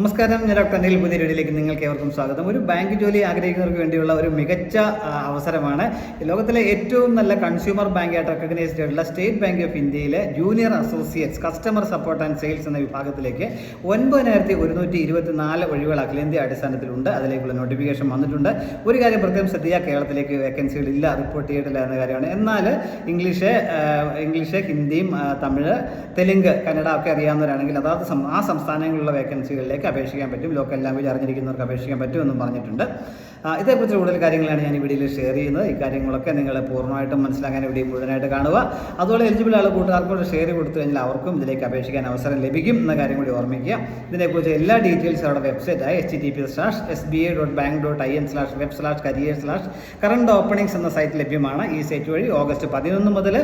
നമസ്കാരം, ഞാൻ ഡോക്ടർ അനിൽ. പുതിയ വീഡിയോയിലേക്ക് നിങ്ങൾക്ക് ഏവർക്കും സ്വാഗതം. ഒരു ബാങ്ക് ജോലി ആഗ്രഹിക്കുന്നവർക്ക് വേണ്ടിയുള്ള ഒരു മികച്ച അവസരമാണ്. ലോകത്തിലെ ഏറ്റവും നല്ല കൺസ്യൂമർ ബാങ്കായിട്ട് റെക്കഗ്നൈസ്ഡ് ആയിട്ടുള്ള സ്റ്റേറ്റ് ബാങ്ക് ഓഫ് ഇന്ത്യയിലെ junior associates customer support and sales എന്ന വിഭാഗത്തിലേക്ക് 9124 ഒഴിവുകൾ അഖിലേന്ത്യാ അടിസ്ഥാനത്തിലുണ്ട്. അതിലേക്കുള്ള നോട്ടിഫിക്കേഷൻ വന്നിട്ടുണ്ട്. ഒരു കാര്യം പ്രത്യേകം ശ്രദ്ധിക്കുക, കേരളത്തിലേക്ക് വേക്കൻസികളില്ല, റിപ്പോർട്ട് ചെയ്തിട്ടില്ല എന്ന കാര്യമാണ്. എന്നാൽ ഇംഗ്ലീഷ്, ഹിന്ദിയും തമിഴ്, തെലുങ്ക്, കന്നഡ ഒക്കെ അറിയാവുന്നവരാണെങ്കിൽ അതായത് ആ സംസ്ഥാനങ്ങളിലുള്ള വേക്കൻസികളിലേക്ക് അപേക്ഷിക്കാൻ പറ്റും. ലോക്കൽ ലാംഗ്വേജ് അറിഞ്ഞിരിക്കുന്നവർക്ക് അപേക്ഷിക്കാൻ പറ്റുമെന്നും പറഞ്ഞിട്ടുണ്ട്. ഇതേക്കുറിച്ച് കൂടുതൽ കാര്യങ്ങളാണ് ഞാൻ ഈ വീഡിയോയിൽ ഷെയർ ചെയ്യുന്നത്. ഈ കാര്യങ്ങളൊക്കെ നിങ്ങൾ പൂർണ്ണമായിട്ടും മനസ്സിലാക്കാൻ വീഡിയോ മുഴുവനായിട്ട് കാണുക. അതുപോലെ എലിജിബിൾ ആൾ കൂട്ടുകാർക്കൂടെ ഷെയർ കൊടുത്തു കഴിഞ്ഞാൽ അവർക്കും ഇതിലേക്ക് അപേക്ഷിക്കാൻ അവസരം ലഭിക്കും എന്ന കാര്യം കൂടി ഓർമ്മിക്കുക. ഇതിനെക്കുറിച്ച് എല്ലാ ഡീറ്റെയിൽസും അവിടെ വെബ്സൈറ്റായ https:/sba.bank.in/web/career/current openings എന്ന സൈറ്റ് ലഭ്യമാണ്. ഈ സൈറ്റ് വഴി ഓഗസ്റ്റ് 11 മുതൽ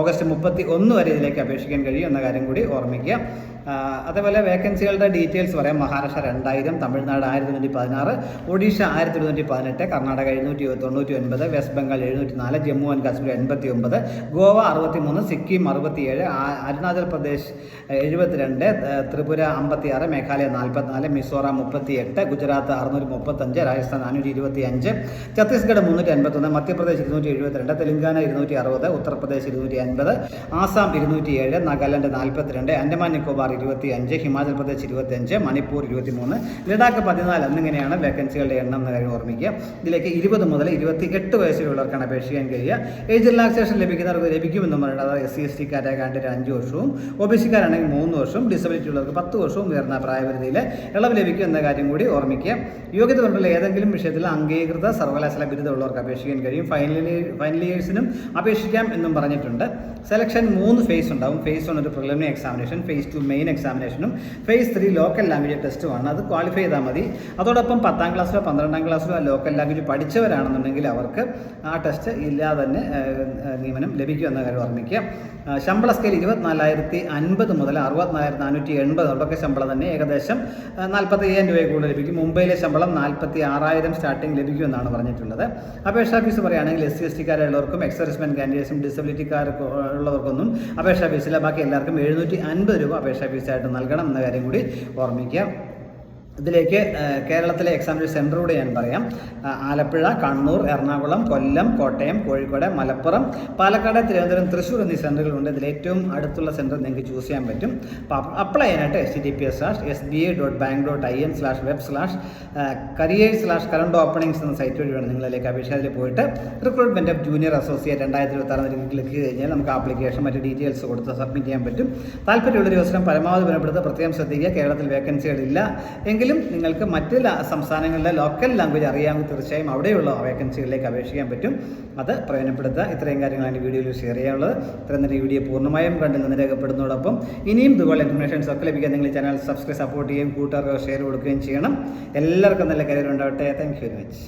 ഓഗസ്റ്റ് 31 വരെ ഇതിലേക്ക് അപേക്ഷിക്കാൻ കഴിയും എന്ന കാര്യം കൂടി ഓർമ്മിക്കുക. അതേപോലെ വേക്കൻസികളുടെ ഡീറ്റെയിൽസ് പറയാം. മഹാരാഷ്ട്ര 2000, തമിഴ്നാട് 1216, ഒഡീഷ 1218, കർണാടക 799, വെസ്റ്റ് ബംഗാൾ 704, ജമ്മു ആൻഡ് കാശ്മീർ 89, ഗോവ 63, സിക്കിം 67, അരുണാചൽ പ്രദേശ് 72, ത്രിപുര 56, മേഘാലയ 44, മിസോറാം 38, ഗുജറാത്ത് 635, രാജസ്ഥാൻ 425, ഛത്തീസ്ഗഡ് 351, മധ്യപ്രദേശ് 272, തെലങ്കാന 260, ഉത്തർപ്രദേശ് 250, ആസാം 207, നാഗാലാൻഡ് 42, ആൻഡമാൻ നിക്കോബാർ 25, ഹിമാചൽ പ്രദേശ് 25, മണിപ്പൂർ 23, ലഡാക്ക് 14 എന്നിങ്ങനെയാണ് വേക്കൻസികളുടെ എണ്ണം എന്ന കാര്യം ഓർമ്മിക്കുക. ഇതിലേക്ക് 20 മുതൽ 28 വയസ്സിലുള്ളവർക്കാണ് അപേക്ഷിക്കാൻ കഴിയുക. ഏജ് റിലാക്സേഷൻ ലഭിക്കുന്നവർക്ക് ലഭിക്കുമെന്നും പറയുന്നത്. അതായത് SC/ST കാറ്റഗറിക്കാണെങ്കിൽ 5 വർഷവും, OBC-കാരാണെങ്കിൽ 3 വർഷവും, ഡിസബിലിറ്റി ഉള്ളവർക്ക് 10 വർഷവും ഉയർന്ന പ്രായപരിധിയിൽ ഇളവ് ലഭിക്കും എന്ന കാര്യം കൂടി ഓർമ്മിക്കുക. യോഗ്യത കൊണ്ടുള്ള ഏതെങ്കിലും വിഷയത്തിൽ അംഗീകൃത സർവകലാശാല ബിരുദമുള്ളവർക്ക് അപേക്ഷിക്കാൻ കഴിയും. ഫൈനൽ ഇയേഴ്സിനും അപേക്ഷിക്കാം എന്നും പറഞ്ഞിട്ടുണ്ട്. സെലക്ഷൻ 3 ഫേസ് ഉണ്ടാവും. ഫേസ് 1 ഒരു പ്രിലിമിനറി എക്സാമിനേഷൻ, ഫേസ് 2 മെയിൻ എക്സാമിനേഷനും, ഫേസ് 3 ലോക്കൽ ലാംഗ്വേജ് ടെസ്റ്റുമാണ്. അത് ക്വാളിഫൈ ചെയ്താൽ മതി. അതോടൊപ്പം 10ാം ക്ലാസ്സിലോ 12ാം ക്ലാസ്സിലോ ലോക്കൽ ലാംഗ്വേജ് പഠിച്ചവരാണെന്നുണ്ടെങ്കിൽ അവർക്ക് ആ ടെസ്റ്റ് ഇല്ലാതെ തന്നെ നിയമനം ലഭിക്കും എന്ന കാര്യം ഓർമ്മിക്കുക. ശമ്പള സ്കെയിൽ 24,050 മുതൽ 64,480, അവിടെയൊക്കെ ശമ്പളം തന്നെ ഏകദേശം 45,000 രൂപ കൂടുതൽ ലഭിക്കും. മുംബൈയിലെ ശമ്പളം 46,000 സ്റ്റാർട്ടിംഗ് ലഭിക്കുമെന്നാണ് പറഞ്ഞിട്ടുള്ളത്. അപേക്ഷാ ഫീസ് പറയുകയാണെങ്കിൽ SC/ST-കാരുള്ളവർക്കും എക്സ്-സർവീസ്മെൻ കാൻഡിഡേറ്റ്സും ഡിസബിലിറ്റിക്കാരുള്ളവർക്കൊന്നും അപേക്ഷാ ഫീസില്ല. ബാക്കി എല്ലാവർക്കും 750 രൂപ അപേക്ഷാ ഫീസായിട്ട് നൽകണം എന്ന കാര്യം കൂടി ഓർമ്മിക്കുക. ഇതിലേക്ക് കേരളത്തിലെ എക്സാമിനേഷൻ സെൻറ്റർ കൂടെ ഞാൻ പറയാം. ആലപ്പുഴ, കണ്ണൂർ, എറണാകുളം, കൊല്ലം, കോട്ടയം, കോഴിക്കോട്, മലപ്പുറം, പാലക്കാട്, തിരുവനന്തപുരം, തൃശ്ശൂർ എന്നീ സെൻറ്ററുകളുണ്ട്. ഇതിൽ ഏറ്റവും അടുത്തുള്ള സെൻറ്റർ നിങ്ങൾക്ക് ചൂസ് ചെയ്യാൻ പറ്റും. അപ്പോൾ അപ്ലൈ ചെയ്യാനായിട്ട് https:/sba.bank.in/web/career/current openings എന്ന സൈറ്റ് വഴി വേണം നിങ്ങളിലേക്ക് അപേക്ഷിച്ച്. അതിൽ പോയിട്ട് recruitment of junior associate 2026 click കഴിഞ്ഞാൽ നമുക്ക് ആപ്ലിക്കേഷൻ മറ്റ് ഡീറ്റെയിൽസ് കൊടുത്ത് സബ്മിറ്റ് ചെയ്യാൻ പറ്റും. താല്പര്യമുള്ളൊരു അവസരം പരമാവധി ബന്ധപ്പെടുത്തുക. പ്രത്യേകം ശ്രദ്ധിക്കുക, കേരളത്തിൽ വേക്കൻസികളില്ല എങ്കിലും നിങ്ങൾക്ക് മറ്റ് സംസ്ഥാനങ്ങളിലെ ലോക്കൽ ലാംഗ്വേജ് അറിയാമെങ്കിൽ തീർച്ചയായും അവിടെയുള്ള വേക്കൻസികളിലേക്ക് അപേക്ഷിക്കാൻ പറ്റും. അത് പ്രയോജനപ്പെടുത്തുക. ഇത്രയും കാര്യങ്ങളാണ് ഈ വീഡിയോയിൽ ഷെയർ ചെയ്യാനുള്ളത്. ഇത്രയും തന്നെ വീഡിയോ പൂർണ്ണമായും കണ്ടിൽ നിന്ന് രേഖപ്പെടുന്നതോടൊപ്പം ഇനിയും ഇതുപോലെ ഇൻഫർമേഷൻസ് ഒക്കെ ലഭിക്കാൻ നിങ്ങൾ ചാനൽ സബ്സ്ക്രൈബ്, സപ്പോർട്ട് ചെയ്യുകയും കൂട്ടുകാർക്ക് ഷെയർ കൊടുക്കുകയും ചെയ്യണം. എല്ലാവർക്കും നല്ല കരിയർ ഉണ്ടാവട്ടെ. Thank you very much.